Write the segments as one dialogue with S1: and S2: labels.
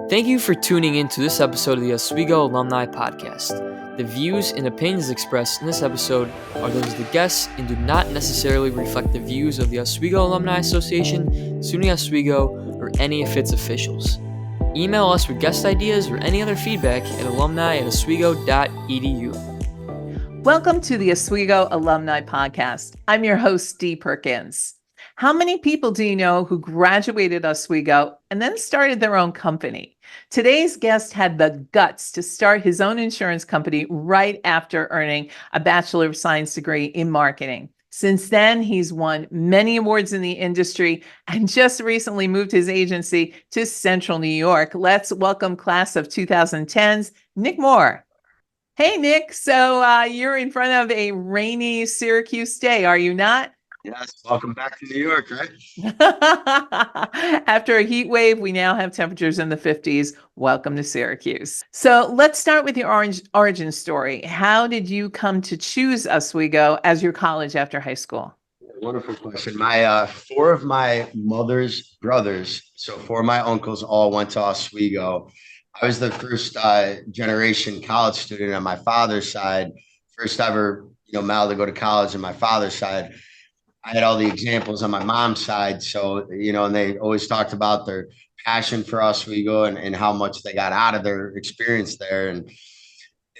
S1: Thank you for tuning in to this episode of the Oswego Alumni Podcast. The views and opinions expressed in this episode are those of the guests and do not necessarily reflect the views of the Oswego Alumni Association, SUNY Oswego, or any of its officials. Email us with guest ideas or any other feedback at alumni@oswego.edu.
S2: Welcome to the Oswego Alumni Podcast. I'm your host, Dee Perkins. How many people do you know who graduated Oswego and then started their own company? Today's guest had the guts to start his own insurance company right after earning a Bachelor of Science degree in marketing. Since then, he's won many awards in the industry and just recently moved his agency to Central New York. Let's welcome class of 2010s, Nick Moore. Hey, Nick. So you're in front of a rainy Syracuse day, are you not?
S3: Yes, welcome back to New York, right?
S2: After a heat wave, we now have temperatures in the 50s. Welcome to Syracuse. So let's start with your origin story. How did you come to choose Oswego as your college after high school?
S3: Wonderful question. Four of my mother's brothers, so four of my uncles all went to Oswego. I was the first generation college student on my father's side, first ever, male to go to college on my father's side. I had all the examples on my mom's side. So, and they always talked about their passion for Oswego and how much they got out of their experience there. And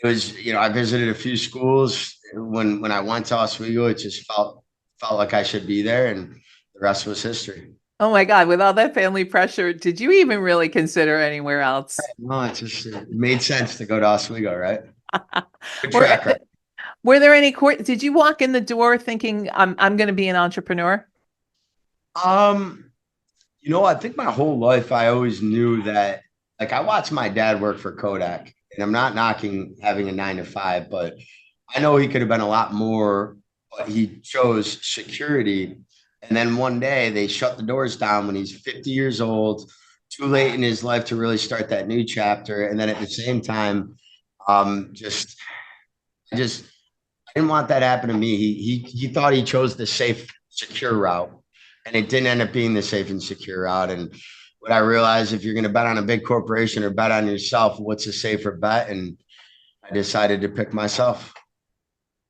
S3: it was, I visited a few schools when I went to Oswego. It just felt like I should be there, and the rest was history.
S2: Oh my God, with all that family pressure, did you even really consider anywhere else?
S3: No, it made sense to go to Oswego, right? Good track record.
S2: Were there any did you walk in the door thinking I'm going to be an entrepreneur?
S3: I think my whole life I always knew that, like, I watched my dad work for Kodak, and I'm not knocking having a 9-to-5, but I know he could have been a lot more, but he chose security. And then one day they shut the doors down when he's 50 years old, too late in his life to really start that new chapter. And then at the same time, I didn't want that to happen to me. He thought he chose the safe, secure route, and it didn't end up being the safe and secure route. And what I realized, if you're going to bet on a big corporation or bet on yourself, what's a safer bet? And I decided to pick myself.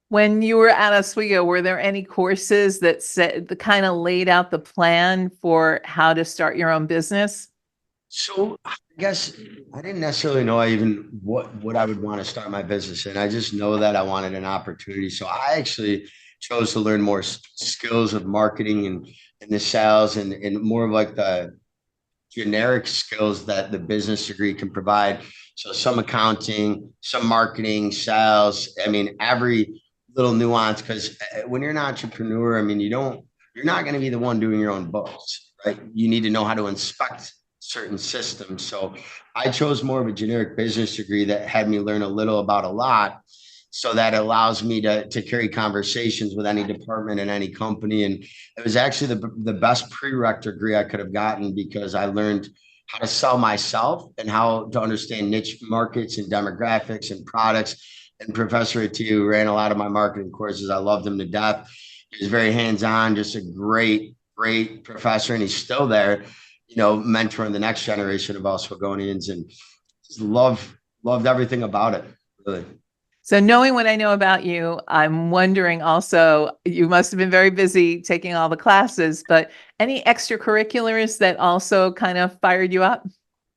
S2: When you were at Oswego, were there any courses that kind of laid out the plan for how to start your own business?
S3: So I guess I didn't necessarily know what I would want to start my business in. I just know that I wanted an opportunity. So I actually chose to learn more skills of marketing and the sales and more of like the generic skills that the business degree can provide. So some accounting, some marketing, sales. I mean, every little nuance, because when you're an entrepreneur, I mean, you're not going to be the one doing your own books, right? You need to know how to inspect certain systems. So I chose more of a generic business degree that had me learn a little about a lot, so that allows me to carry conversations with any department and any company. And it was actually the best prereq degree I could have gotten, because I learned how to sell myself and how to understand niche markets and demographics and products. And Professor Atu ran a lot of my marketing courses. I loved him to death. He was very hands-on, just a great professor, and he's still there, mentoring the next generation of Oswegonians, and just loved everything about it, really.
S2: So knowing what I know about you, I'm wondering also, you must have been very busy taking all the classes, but any extracurriculars that also kind of fired you up?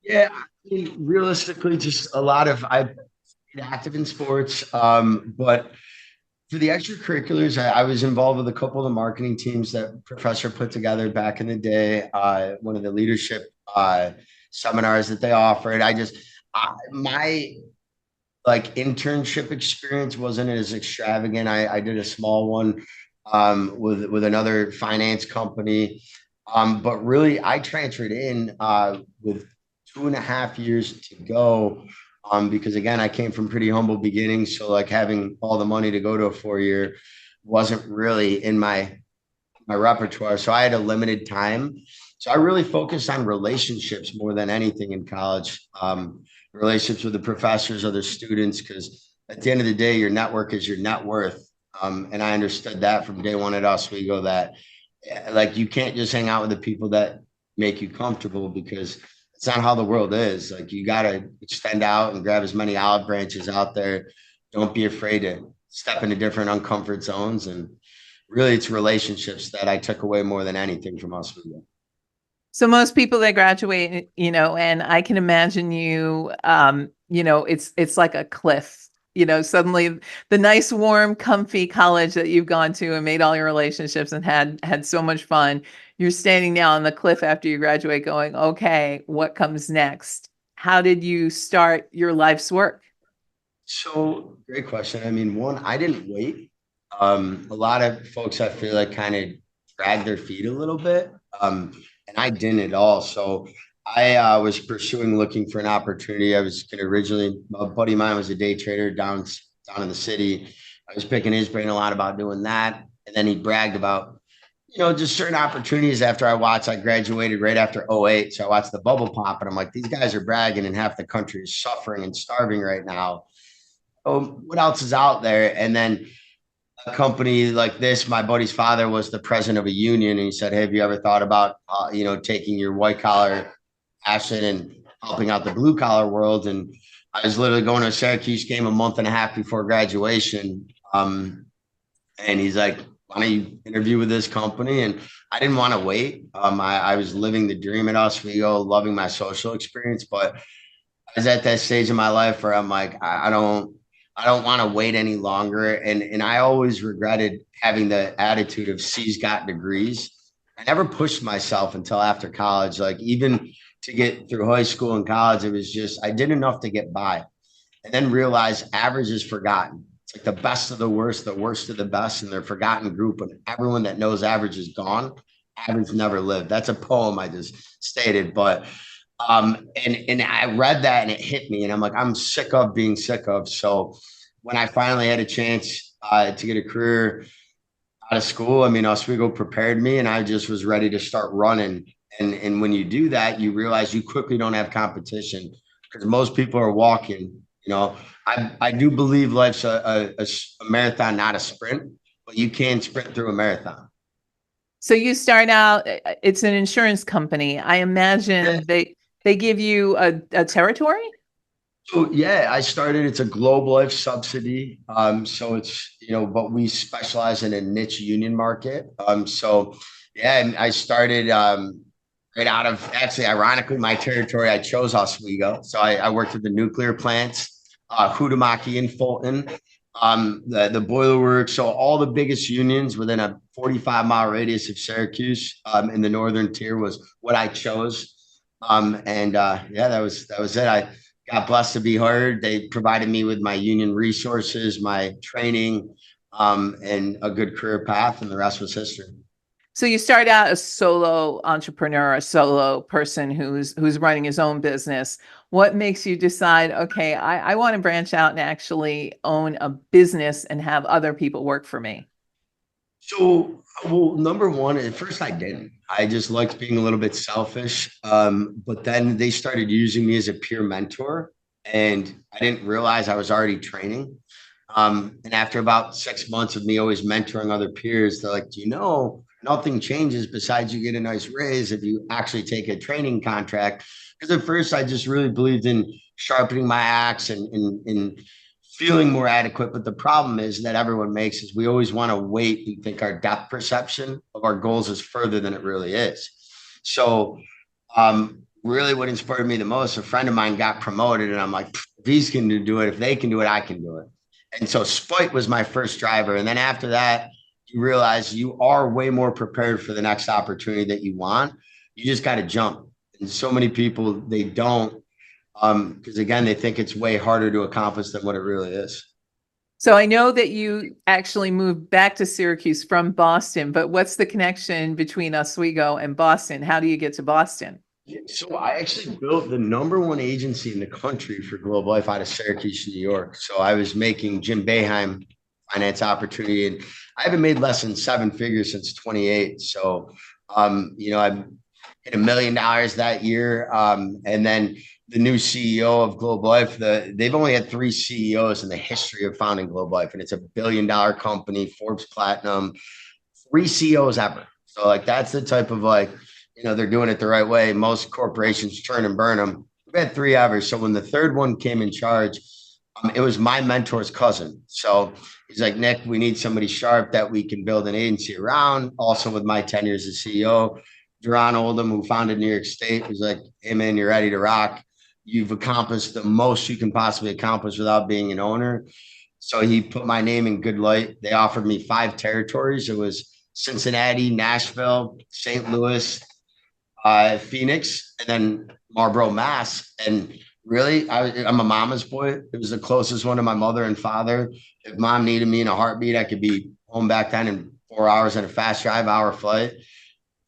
S3: Yeah, I mean, realistically, just a lot of, I've been active in sports, but for the extracurriculars, I was involved with a couple of the marketing teams that Professor put together back in the day. One of the leadership seminars that they offered. My internship experience wasn't as extravagant. I did a small one with another finance company, but really I transferred in with 2.5 years to go. Because again, I came from pretty humble beginnings. So like having all the money to go to a 4-year wasn't really in my repertoire. So I had a limited time. So I really focused on relationships more than anything in college. Relationships with the professors, other students, because at the end of the day, your network is your net worth. And I understood that from day one at Oswego, that like you can't just hang out with the people that make you comfortable, because it's not how the world is. Like you got to extend out and grab as many olive branches out there. Don't be afraid to step into different uncomfort zones. And really, it's relationships that I took away more than anything from Oswego.
S2: So most people that graduate, and I can imagine you, it's like a cliff. Suddenly the nice, warm, comfy college that you've gone to and made all your relationships and had so much fun. You're standing now on the cliff after you graduate going, okay, what comes next? How did you start your life's work?
S3: So great question. I mean, one, I didn't wait. A lot of folks I feel like kind of dragged their feet a little bit. And I didn't at all. So I was pursuing looking for an opportunity. I was going to originally, a buddy of mine was a day trader down in the city. I was picking his brain a lot about doing that. And then he bragged about, just certain opportunities after I graduated right after '08. So I watched the bubble pop and I'm like, these guys are bragging and half the country is suffering and starving right now. Oh, what else is out there? And then a company like this, my buddy's father was the president of a union, and he said, "Hey, have you ever thought about, taking your white collar passion and helping out the blue collar world?" And I was literally going to a Syracuse game a month and a half before graduation, and he's like, "Why don't you interview with this company?" And I didn't want to wait. I was living the dream at Oswego, loving my social experience, but I was at that stage in my life where I'm like, I don't want to wait any longer. And I always regretted having the attitude of C's got degrees. I never pushed myself until after college. Like even to get through high school and college, it was just I did enough to get by. And then realized average is forgotten. It's like the best of the worst of the best, and they're forgotten group. And everyone that knows average is gone. Average never lived. That's a poem I just stated, but and I read that and it hit me, and I'm like, I'm sick of being sick of. So when I finally had a chance to get a career out of school, I mean, Oswego prepared me, and I just was ready to start running. And when you do that, you realize you quickly don't have competition because most people are walking. I do believe life's a marathon, not a sprint, but you can sprint through a marathon.
S2: So you start out, it's an insurance company. I imagine they give you a territory?
S3: So yeah, I started. It's a global life subsidy. So it's but we specialize in a niche union market. So yeah, and I started right out of actually, ironically, my territory. I chose Oswego. So I worked with the nuclear plants, Hudamaki and Fulton, the boiler works. So all the biggest unions within a 45-mile radius of Syracuse in the northern tier was what I chose. Yeah, that was it. I got blessed to be hired. They provided me with my union resources, my training, and a good career path, and the rest was history.
S2: So you start out a solo entrepreneur, a solo person who's running his own business. What makes you decide, okay, I want to branch out and actually own a business and have other people work for me?
S3: So, well, number one, at first I didn't. I just liked being a little bit selfish. But then they started using me as a peer mentor, and I didn't realize I was already training. And after about 6 months of me always mentoring other peers, they're like, nothing changes besides you get a nice raise if you actually take a training contract. Because at first I just really believed in sharpening my axe and feeling more adequate. But the problem is that everyone makes is we always want to wait and think our depth perception of our goals is further than it really is. So really what inspired me the most, a friend of mine got promoted, and I'm like, if he's going to do it, if they can do it, I can do it. And so spite was my first driver. And then after that, you realize you are way more prepared for the next opportunity that you want. You just got to jump. And so many people, they don't, because again, they think it's way harder to accomplish than what it really is.
S2: So I know that you actually moved back to Syracuse from Boston, but what's the connection between Oswego and Boston? How do you get to Boston?
S3: So I actually built the #1 agency in the country for Global Life out of Syracuse, New York. So I was making Jim Boeheim finance opportunity, and I haven't made less than 7 figures since 28. So, I hit $1 million that year. And then the new CEO of Global Life, they've only had 3 CEOs in the history of founding Global Life, and it's $1 billion company, Forbes Platinum, 3 CEOs ever. So like, that's the type of they're doing it the right way. Most corporations churn and burn them. We had 3 hours. So when the third one came in charge, it was my mentor's cousin. So he's like, Nick, we need somebody sharp that we can build an agency around. Also with my 10 years as CEO, Duran Oldham, who founded New York State, was like, hey man, you're ready to rock. You've accomplished the most you can possibly accomplish without being an owner. So he put my name in good light. They offered me 5 territories. It was Cincinnati, Nashville, St. Louis, Phoenix, and then Marlboro, Mass. And really, I'm a mama's boy. It was the closest one to my mother and father. If mom needed me in a heartbeat, I could be home back then in 4 hours on a fast drive, hour flight.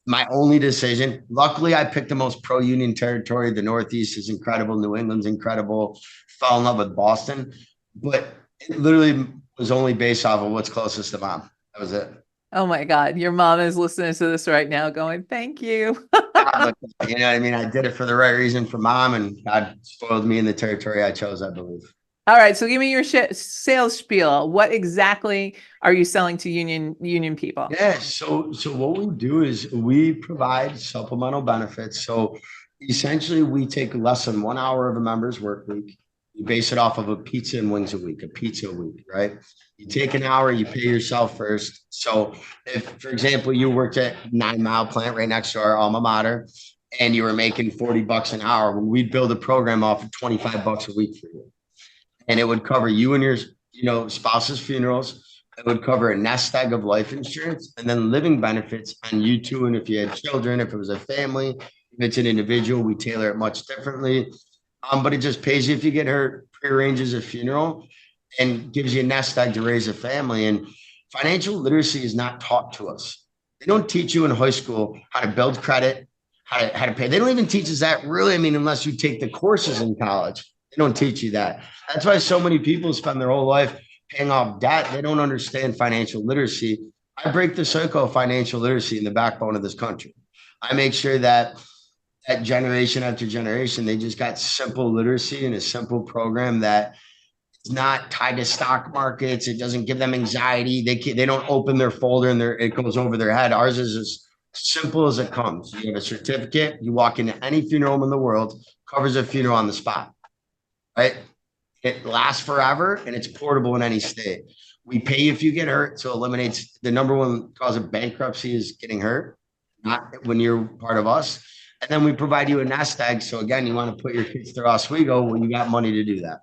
S3: My only decision. Luckily, I picked the most pro-union territory. The Northeast is incredible. New England's incredible. Fell in love with Boston, but it literally was only based off of what's closest to mom. That was it.
S2: Oh my God, your mom is listening to this right now going, thank you.
S3: But, you know what I mean? I did it for the right reason for mom, and God spoiled me in the territory I chose, I believe.
S2: All right, so give me your sales spiel. What exactly are you selling to union people?
S3: Yeah, so what we do is we provide supplemental benefits. So essentially, we take less than 1 hour of a member's work week. You base it off of a pizza and wings a week, a pizza a week, right? You take an hour, you pay yourself first. So if, for example, you worked at 9 Mile Plant right next to our alma mater, and you were making $40 an hour, we'd build a program off of $25 a week for you. And it would cover you and your, spouse's funerals. It would cover a nest egg of life insurance and then living benefits on you too. And if you had children, if it was a family, if it's an individual, we tailor it much differently. But it just pays you if you get hurt, prearranges a funeral, and gives you a nest egg to raise a family. And financial literacy is not taught to us. They don't teach you in high school how to build credit, how to pay. They don't even teach us that really. I mean, unless you take the courses in college, they don't teach you that. That's why so many people spend their whole life paying off debt. They don't understand financial literacy. I break the cycle of financial literacy in the backbone of this country. I make sure that generation after generation, they just got simple literacy and a simple program that is not tied to stock markets. It doesn't give them anxiety. They don't open their folder and it goes over their head. Ours is as simple as it comes. You have a certificate. You walk into any funeral home in the world, covers a funeral on the spot, right? It lasts forever and it's portable in any state. We pay you if you get hurt. So it eliminates the number one cause of bankruptcy is getting hurt, not when you're part of us. And then we provide you a nest egg. So again, you want to put your kids through Oswego when you got money to do that.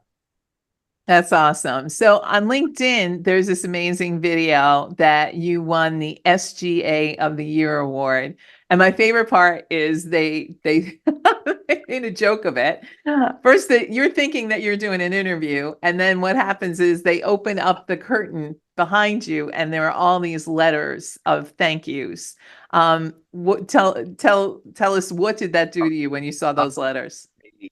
S2: That's awesome. So on LinkedIn, there's this amazing video that you won the SGA of the Year award. And my favorite part is they they made a joke of it. First, you're thinking that you're doing an interview, and then what happens is they open up the curtain behind you, and there are all these letters of thank yous. Tell us, what did that do to you when you saw those letters?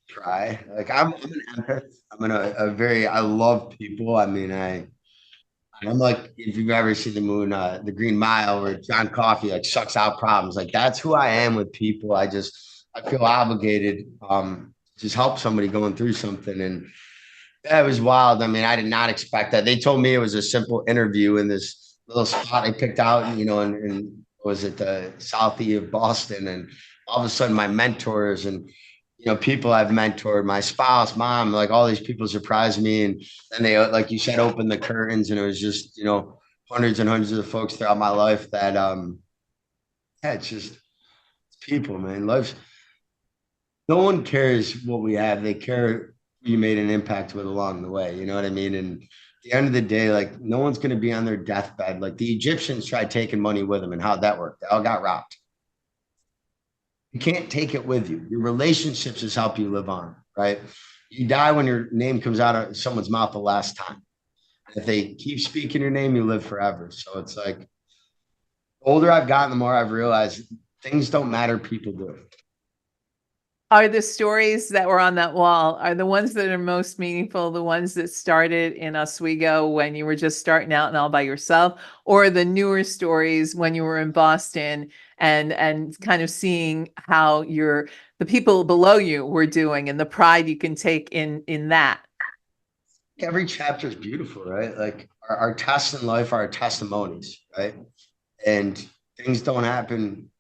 S3: Try. Like I'm an empath. I love people. I mean, I'm like, if you've ever seen the movie, The Green Mile, where John Coffey like sucks out problems. Like that's who I am with people. I feel obligated, just help somebody going through something. And that was wild. I mean, I did not expect that. They told me it was a simple interview in this little spot I picked out, and was it the southeast of Boston. And all of a sudden my mentors and people I've mentored, my spouse, mom, like all these people surprised me. And then they, like you said, opened the curtains, and it was just, hundreds and hundreds of folks throughout my life that, it's people, man. No one cares what we have. They care who you made an impact with along the way. You know what I mean? And at the end of the day, like no one's going to be on their deathbed. Like the Egyptians tried taking money with them, and how'd that work? They all got robbed. You can't take it with you. Your relationships is help you live on, right? You die when your name comes out of someone's mouth the last time. If they keep speaking your name, you live forever. So it's like, the older I've gotten, the more I've realized things don't matter, people do.
S2: Are the stories that were on that wall, are the ones that are most meaningful, the ones that started in Oswego when you were just starting out and all by yourself, or the newer stories when you were in Boston and kind of seeing how the people below you were doing and the pride you can take in that?
S3: Every chapter is beautiful, right? Like our tests in life are our testimonies, right? And things don't happen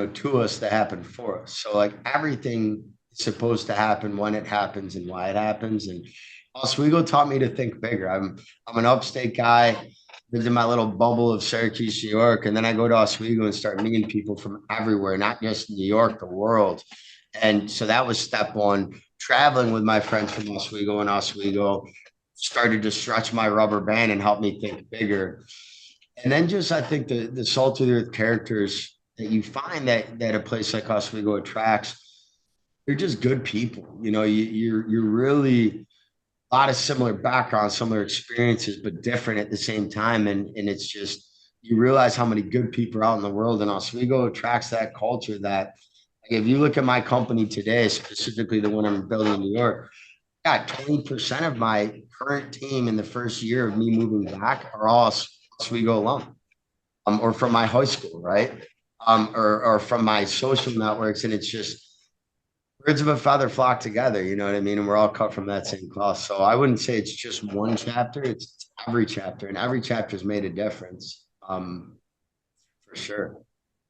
S3: to us that happen for us. So like everything is supposed to happen when it happens and why it happens. And Oswego taught me to think bigger. I'm an upstate guy, lived in my little bubble of Syracuse, New York, and then I go to Oswego and start meeting people from everywhere, not just New York, the world. And so that was step one. Traveling with my friends from Oswego started to stretch my rubber band and help me think bigger. And then just I think the salt of the earth characters that you find that a place like Oswego attracts, they're just good people. You're really a lot of similar backgrounds, similar experiences, but different at the same time. And it's just you realize how many good people are out in the world, and Oswego attracts that culture that like, if you look at my company today, specifically the one I'm building in New York, I got 20% of my current team in the first year of me moving back are all Oswego alum, or from my high school, right? Or from my social networks. And it's just birds of a feather flock together, you know what I mean? And we're all cut from that same cloth. So I wouldn't say it's just one chapter, it's every chapter, and every chapter's made a difference, for sure.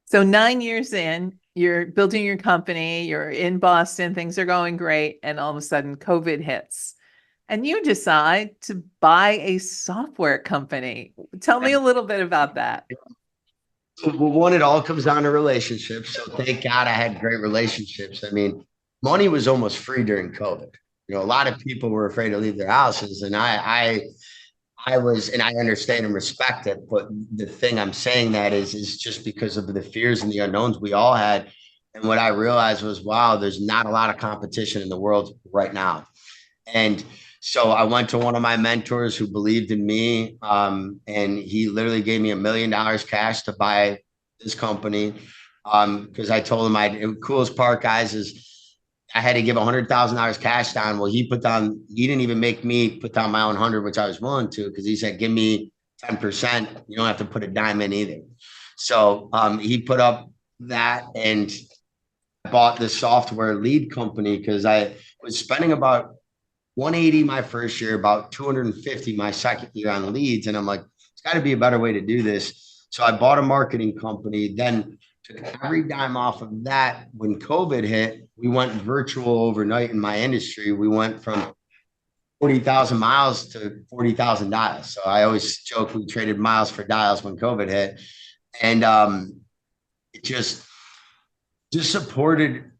S2: So 9 years in, you're building your company, you're in Boston, things are going great, and all of a sudden COVID hits. And you decide to buy a software company. Tell me a little bit about that.
S3: Well, one, it all comes down to relationships. So thank God I had great relationships. I mean, money was almost free during COVID. A lot of people were afraid to leave their houses, and I was, and I understand and respect it. But the thing I'm saying that is just because of the fears and the unknowns we all had. And what I realized was, wow, there's not a lot of competition in the world right now. And so I went to one of my mentors who believed in me, and he literally gave me $1 million cash to buy this company, because I told him the coolest part, guys, is I had to give $100,000 cash down. Well, he didn't even make me put down my own 100, which I was willing to, because he said, give me 10%. You don't have to put a dime in either. So he put up that, and I bought the software lead company because I was spending about 180 my first year, about 250 my second year on leads. And I'm like, it's got to be a better way to do this. So I bought a marketing company, then took every dime off of that. When COVID hit, we went virtual overnight in my industry. We went from 40,000 miles to 40,000 dials. So I always joke we traded miles for dials when COVID hit. And it just supported.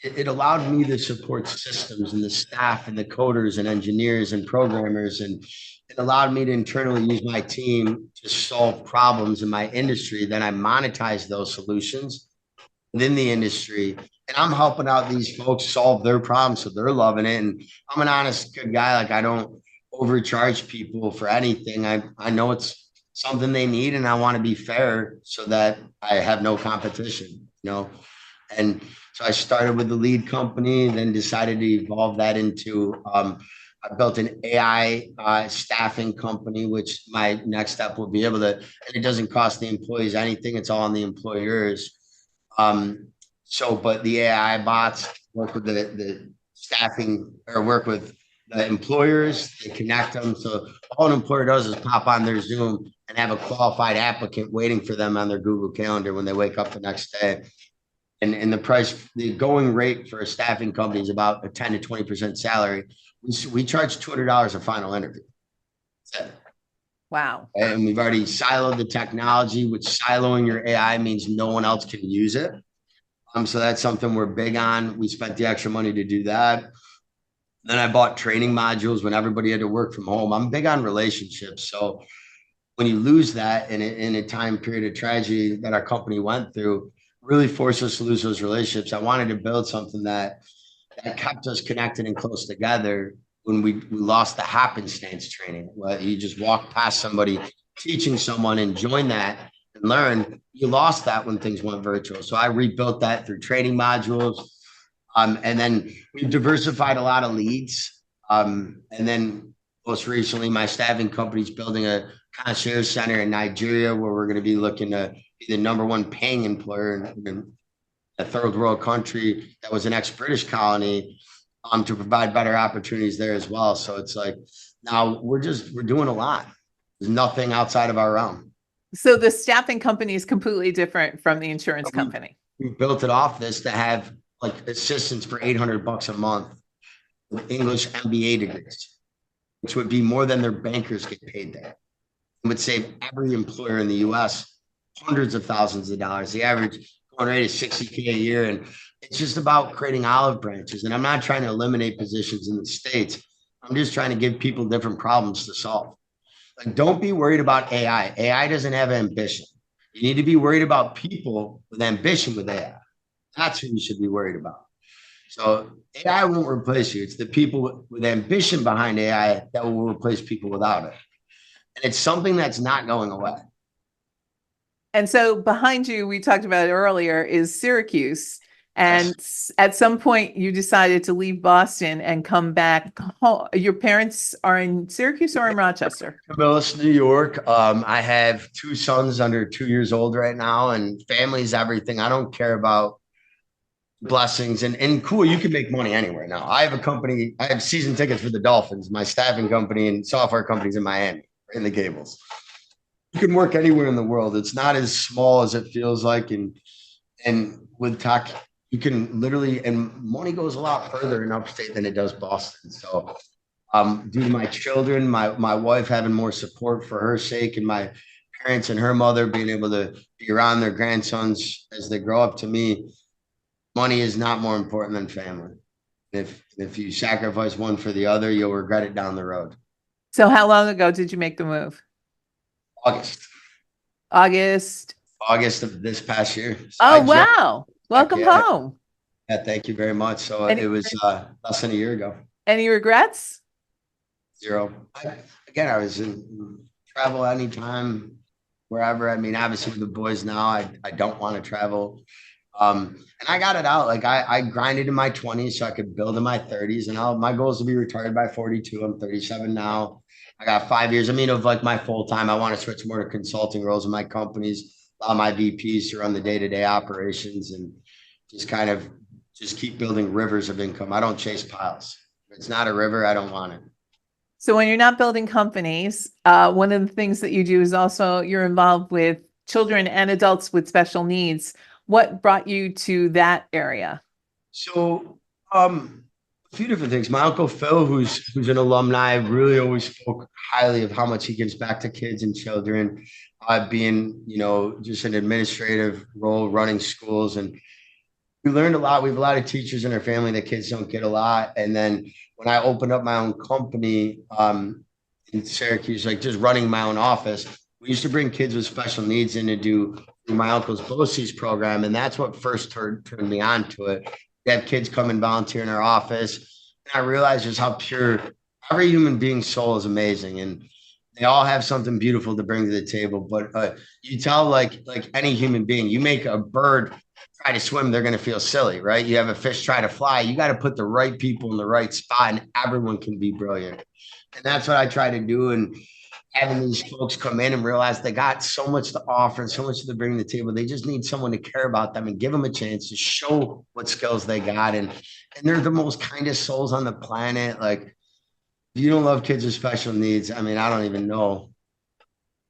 S3: It allowed me to support systems and the staff and the coders and engineers and programmers. And it allowed me to internally use my team to solve problems in my industry. Then I monetize those solutions within the industry. And I'm helping out these folks solve their problems. So they're loving it. And I'm an honest, good guy. Like I don't overcharge people for anything. I know it's something they need, and I want to be fair so that I have no competition, And so I started with the lead company, then decided to evolve that into, I built an AI staffing company, which my next step will be able to, and it doesn't cost the employees anything. It's all on the employers. But the AI bots work with the staffing, or work with the employers, they connect them. So all an employer does is pop on their Zoom and have a qualified applicant waiting for them on their Google Calendar when they wake up the next day. And the going rate for a staffing company is about a 10 to 20% salary. We charge $200 a final interview.
S2: Wow.
S3: And we've already siloed the technology, which siloing your AI means no one else can use it. So that's something we're big on. We spent the extra money to do that. Then I bought training modules when everybody had to work from home. I'm big on relationships. So when you lose that in a time period of tragedy that our company went through, really forced us to lose those relationships. I wanted to build something that kept us connected and close together when we lost the happenstance training. Where you just walk past somebody teaching someone and join that and learn. You lost that when things went virtual. So I rebuilt that through training modules. And then we've diversified a lot of leads. And then most recently, my staffing company's building a concierge center in Nigeria, where we're going to be looking to be the number one paying employer in a third world country that was an ex-British colony, to provide better opportunities there as well. So it's like, now we're doing a lot. There's nothing outside of our realm.
S2: So the staffing company is completely different from the insurance company.
S3: we built it off this to have like assistants for $800 a month with English MBA degrees, which would be more than their bankers get paid there. It would save every employer in the US hundreds of thousands of dollars. The average going rate is $60K a year. And it's just about creating olive branches. And I'm not trying to eliminate positions in the States. I'm just trying to give people different problems to solve. Like, don't be worried about AI. AI doesn't have ambition. You need to be worried about people with ambition with AI. That's who you should be worried about. So AI won't replace you. It's the people with ambition behind AI that will replace people without it. And it's something that's not going away.
S2: And so behind you, we talked about it earlier, is Syracuse. And at some point you decided to leave Boston and come back home. Your parents are in Syracuse or in Rochester?
S3: Camillus, New York. I have 2 sons under 2 years old right now, and family's everything. I don't care about blessings and cool. You can make money anywhere now. I have a company. I have season tickets for the Dolphins, my staffing company and software companies in Miami, in the Gables. You can work anywhere in the world. It's not as small as it feels like. And with tech, you can literally, and money goes a lot further in upstate than it does Boston. So due to my children, my wife having more support for her sake, and my parents and her mother being able to be around their grandsons as they grow up, to me, money is not more important than family. If you sacrifice one for the other, you'll regret it down the road.
S2: So how long ago did you make the move? August
S3: of this past year. So
S2: oh, wow. Welcome home.
S3: Yeah, thank you very much. So it was less than a year ago.
S2: Any regrets?
S3: Zero. I was in travel anytime, wherever. I mean, obviously with the boys now, I don't want to travel. And I got it out. Like I grinded in my 20s so I could build in my 30s. And my goal is to be retired by 42. I'm 37 now. I got 5 years. Of like my full time. I want to switch more to consulting roles in my companies, allow my VPs to run the day-to-day operations, and just keep building rivers of income. I don't chase piles. If it's not a river, I don't want it.
S2: So when you're not building companies, one of the things that you do is also you're involved with children and adults with special needs. What brought you to that area? So
S3: a few different things. My Uncle Phil, who's an alumni, really always spoke highly of how much he gives back to kids and children, being, just an administrative role, running schools. And we learned a lot. We have a lot of teachers in our family that kids don't get a lot. And then when I opened up my own company in Syracuse, like just running my own office, we used to bring kids with special needs in to do my uncle's BOCES program. And that's what first turned me on to it. We have kids come and volunteer in our office. And I realized just how pure every human being's soul is amazing. And they all have something beautiful to bring to the table. But you tell like any human being, you make a bird try to swim, they're going to feel silly, right? You have a fish try to fly. You got to put the right people in the right spot, and everyone can be brilliant. And that's what I try to do. And having these folks come in and realize they got so much to offer and so much to bring to the table. They just need someone to care about them and give them a chance to show what skills they got. And they're the most kindest souls on the planet. Like, if you don't love kids with special needs, I don't even know.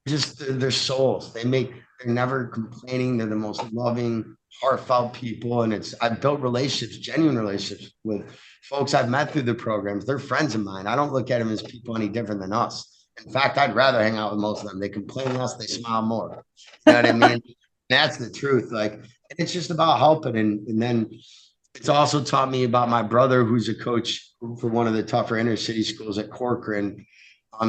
S3: Just their souls. They're never complaining. They're the most loving, heartfelt people. And I've built relationships, genuine relationships with folks I've met through the programs. They're friends of mine. I don't look at them as people any different than us. In fact, I'd rather hang out with most of them. They complain less, they smile more. You know what I mean? That's the truth. Like, it's just about helping. And then it's also taught me about my brother, who's a coach for one of the tougher inner city schools at Corcoran.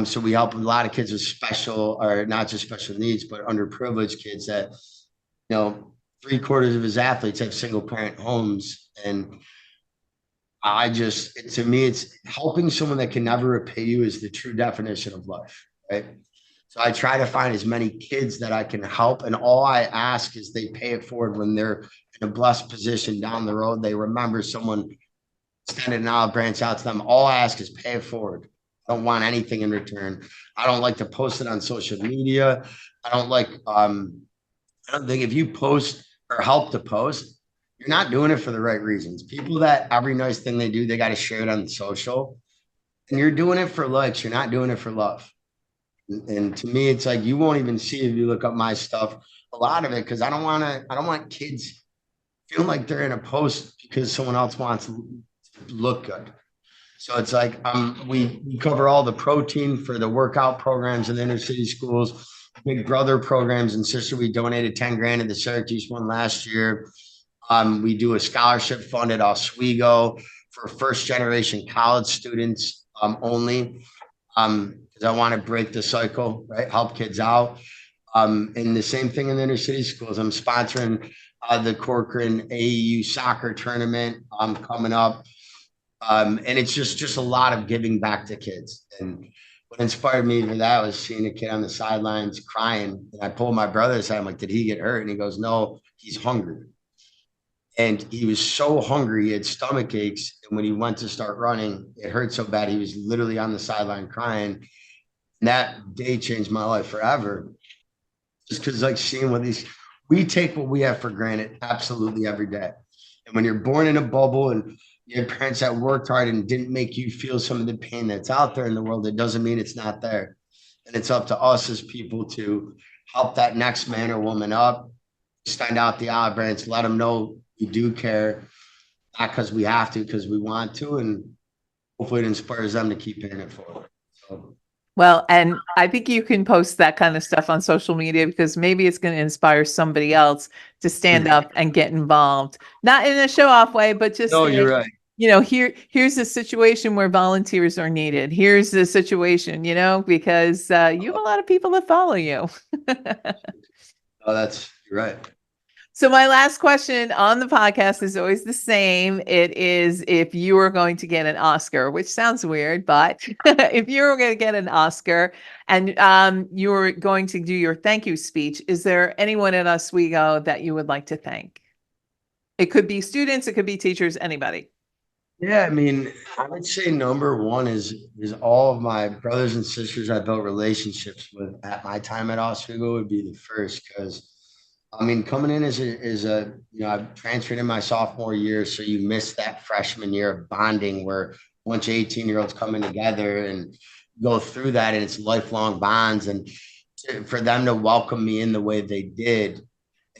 S3: So we help a lot of kids with special, or not just special needs, but underprivileged kids that, 3/4 of his athletes have single parent homes. And to me, it's helping someone that can never repay you is the true definition of life, right? So I try to find as many kids that I can help. And all I ask is they pay it forward when they're in a blessed position down the road. They remember someone extended an olive branch out to them. All I ask is pay it forward. I don't want anything in return. I don't like to post it on social media. I don't think if you post or help to post, you're not doing it for the right reasons. People that every nice thing they do, they got to share it on social. And you're doing it for likes. You're not doing it for love. And to me, it's like, you won't even see if you look up my stuff, a lot of it, because I don't want kids feel like they're in a post because someone else wants to look good. So it's like we cover all the protein for the workout programs in the inner city schools, big brother programs. And sister, we donated 10 grand to the Syracuse one last year. We do a scholarship fund at Oswego for first generation college students only, because I want to break the cycle, right? Help kids out. And the same thing in the inner city schools. I'm sponsoring the Corcoran AEU soccer tournament coming up. And it's just a lot of giving back to kids. And what inspired me for that was seeing a kid on the sidelines crying. And I pulled my brother aside. I'm like, did he get hurt? And he goes, no, he's hungry. And he was so hungry, he had stomach aches. And when he went to start running, it hurt so bad. He was literally on the sideline crying. And that day changed my life forever. Just because like seeing we take what we have for granted absolutely every day. And when you're born in a bubble and you have parents that worked hard and didn't make you feel some of the pain that's out there in the world, it doesn't mean it's not there. And it's up to us as people to help that next man or woman up, stand out the olive branch, let them know we do care, not because we have to, because we want to, and hopefully it inspires them to keep paying it forward. So.
S2: Well, and I think you can post that kind of stuff on social media because maybe it's going to inspire somebody else to stand up and get involved, not in a show off way, but just,
S3: You're right.
S2: Here's a situation where volunteers are needed. Here's the situation, because you have a lot of people that follow you.
S3: You're right.
S2: So my last question on the podcast is always the same. It is if you were going to get an Oscar, which sounds weird, but if you were going to get an Oscar and you were going to do your thank you speech, is there anyone at Oswego that you would like to thank? It could be students, it could be teachers, anybody.
S3: Yeah, I mean, I would say number one is all of my brothers and sisters I built relationships with at my time at Oswego would be the first, because I mean, coming in as a I transferred in my sophomore year, so you miss that freshman year of bonding where a bunch of 18-year-olds coming together and go through that, and it's lifelong bonds. And for them to welcome me in the way they did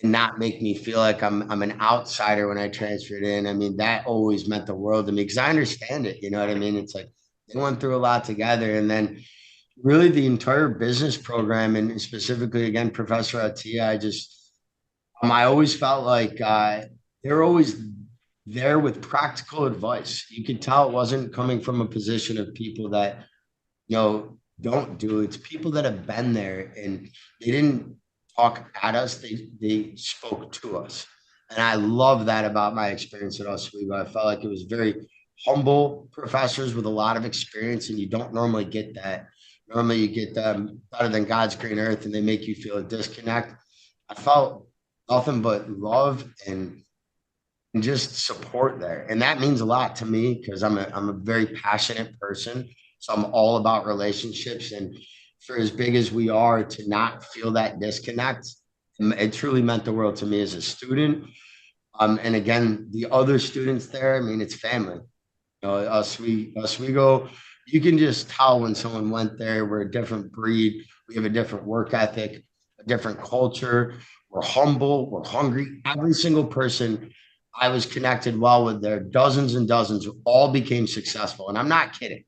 S3: and not make me feel like I'm an outsider when I transferred in, I mean, that always meant the world to me because I understand it. You know what I mean? It's like they went through a lot together, and then really the entire business program, and specifically again, Professor Atia, I always felt like they're always there with practical advice. You could tell it wasn't coming from a position of people that, don't do it. It's people that have been there, and they didn't talk at us. They spoke to us. And I love that about my experience at Oswego. I felt like it was very humble professors with a lot of experience, and you don't normally get that. Normally you get them better than God's green earth, and they make you feel a disconnect. I felt nothing but love and just support there. And that means a lot to me because I'm a very passionate person. So I'm all about relationships. And for as big as we are, to not feel that disconnect, it truly meant the world to me as a student. And again, the other students there, I mean, it's family. Oswego, you can just tell when someone went there. We're a different breed. We have a different work ethic, a different culture. We're humble, we're hungry. Every single person I was connected well with there, dozens and dozens, all became successful. And I'm not kidding.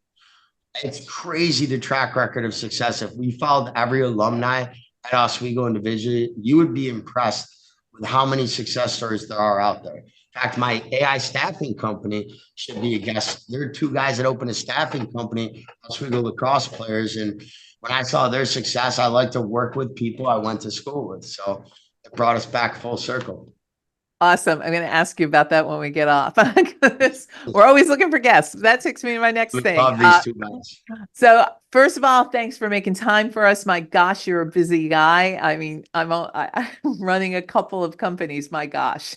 S3: It's crazy the track record of success. If we followed every alumni at Oswego individually, you would be impressed with how many success stories there are out there. In fact, my AI staffing company should be a guest. There are two guys that opened a staffing company, Oswego lacrosse players. And when I saw their success, I like to work with people I went to school with. So it brought us back full circle.
S2: Awesome. I'm going to ask you about that when we get off. We're always looking for guests. That takes me to my next thing.
S3: Love these two guys.
S2: So first of all, thanks for making time for us. My gosh, you're a busy guy. I mean, I'm running a couple of companies. My gosh.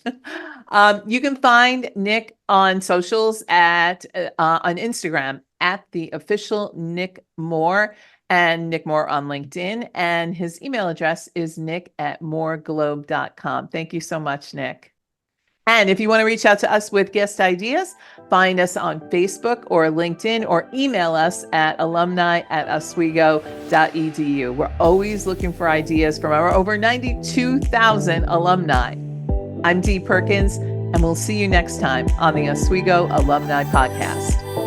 S2: You can find Nick on socials on Instagram at the official Nick Moore. And Nick Moore on LinkedIn. And his email address is nick@mooreglobe.com. Thank you so much, Nick. And if you want to reach out to us with guest ideas, find us on Facebook or LinkedIn or email us at alumni@oswego.edu. We're always looking for ideas from our over 92,000 alumni. I'm Dee Perkins. And we'll see you next time on the Oswego Alumni Podcast.